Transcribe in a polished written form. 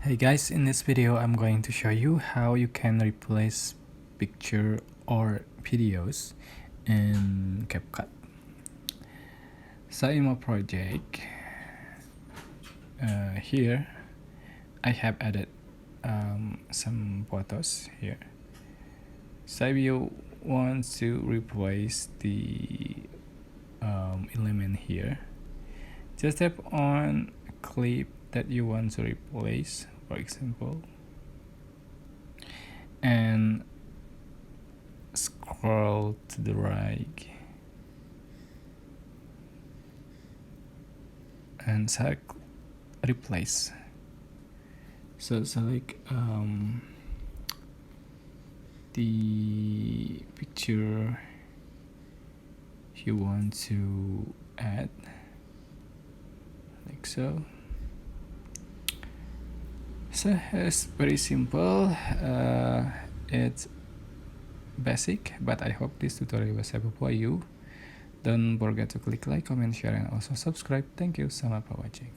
Hey guys, in this video I'm going to show you how you can replace picture or videos in CapCut. So in my project, here I have added some photos here. So if you want to replace the element here, just tap on a clip that you want to replace, for example, and scroll to the right and select replace. So select the picture you want to add, like so. So it's very simple. It's basic, but I hope this tutorial was helpful for you. Don't forget to click like, comment, share, and also subscribe. Thank you so much for watching.